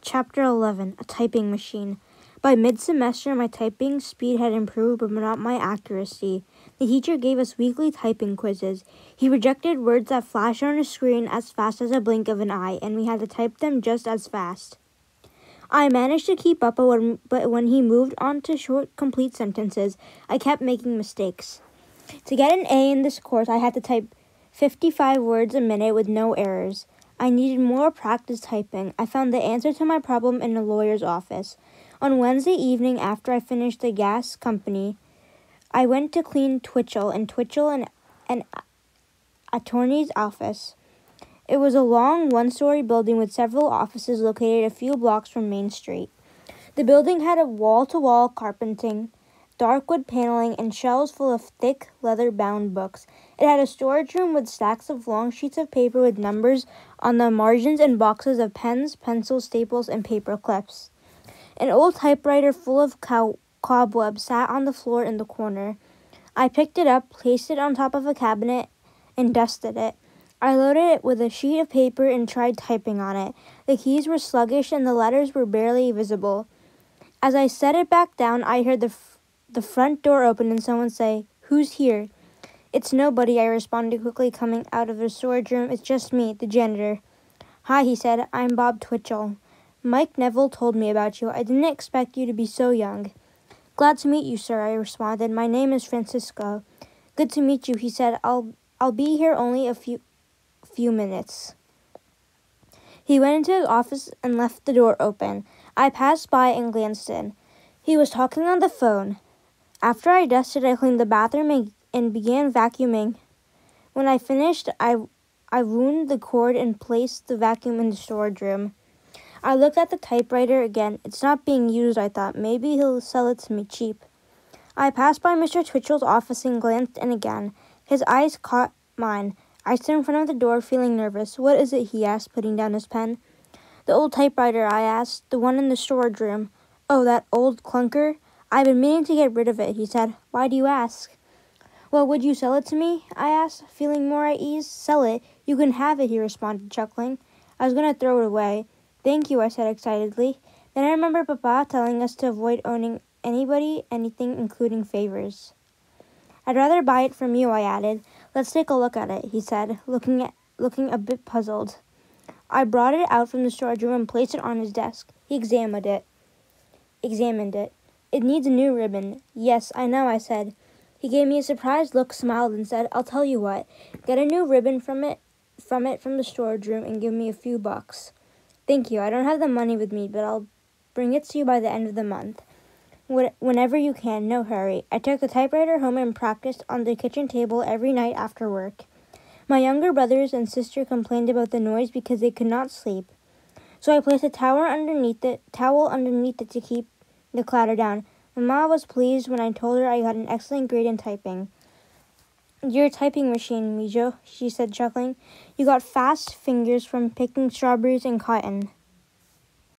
Chapter 11, A Typing Machine. By mid-semester, my typing speed had improved, but not my accuracy. The teacher gave us weekly typing quizzes. He projected words that flashed on a screen as fast as a blink of an eye, and we had to type them just as fast. I managed to keep up, but when he moved on to short, complete sentences, I kept making mistakes. To get an A in this course, I had to type 55 words a minute with no errors. I needed more practice typing. I found the answer to my problem in a lawyer's office. On Wednesday evening, after I finished the gas company, I went to clean Twitchell and an attorney's office. It was a long one-story building with several offices located a few blocks from Main Street. The building had a wall-to-wall carpeting, dark wood paneling, and shelves full of thick, leather-bound books. It had a storage room with stacks of long sheets of paper with numbers on the margins and boxes of pens, pencils, staples, and paper clips. An old typewriter full of cobwebs sat on the floor in the corner. I picked it up, placed it on top of a cabinet, and dusted it. I loaded it with a sheet of paper and tried typing on it. The keys were sluggish and the letters were barely visible. As I set it back down, I heard the front door open and someone say, "Who's here?" "It's nobody," I responded quickly, coming out of the storage room. "It's just me, the janitor." "Hi," he said. "I'm Bob Twitchell. Mike Neville told me about you. I didn't expect you to be so young." "Glad to meet you, sir," I responded. "My name is Francisco." "Good to meet you," he said. I'll be here only a few minutes." He went into his office and left the door open. I passed by and glanced in. He was talking on the phone. After I dusted, I cleaned the bathroom and began vacuuming. When I finished, I wound the cord and placed the vacuum in the storage room. I looked at the typewriter again. It's not being used, I thought. Maybe he'll sell it to me cheap. I passed by Mr. Twitchell's office and glanced in again. His eyes caught mine. I stood in front of the door, feeling nervous. "What is it?" he asked, putting down his pen. "The old typewriter," I asked. "The one in the storage room." "Oh, that old clunker? I've been meaning to get rid of it," he said. "Why do you ask?" "Well, would you sell it to me?" I asked, feeling more at ease. "Sell it? You can have it," he responded, chuckling. I was going to throw it away. "Thank you," I said excitedly. Then I remembered Papa telling us to avoid owning anybody anything, including favors. "I'd rather buy it from you," I added. "Let's take a look at it," he said, looking a bit puzzled. I brought it out from the storage room and placed it on his desk. He examined it. "It needs a new ribbon." "Yes, I know," I said. He gave me a surprised look, smiled, and said, "I'll tell you what. Get a new ribbon from the storage room and give me a few bucks." "Thank you. I don't have the money with me, but I'll bring it to you by the end of the month." "Whenever you can, no hurry." I took the typewriter home and practiced on the kitchen table every night after work. My younger brothers and sister complained about the noise because they could not sleep. So I placed a towel underneath it to keep the clatter down. Mama was pleased when I told her I got an excellent grade in typing. "You're a typing machine, Mijo," she said, chuckling. "You got fast fingers from picking strawberries and cotton."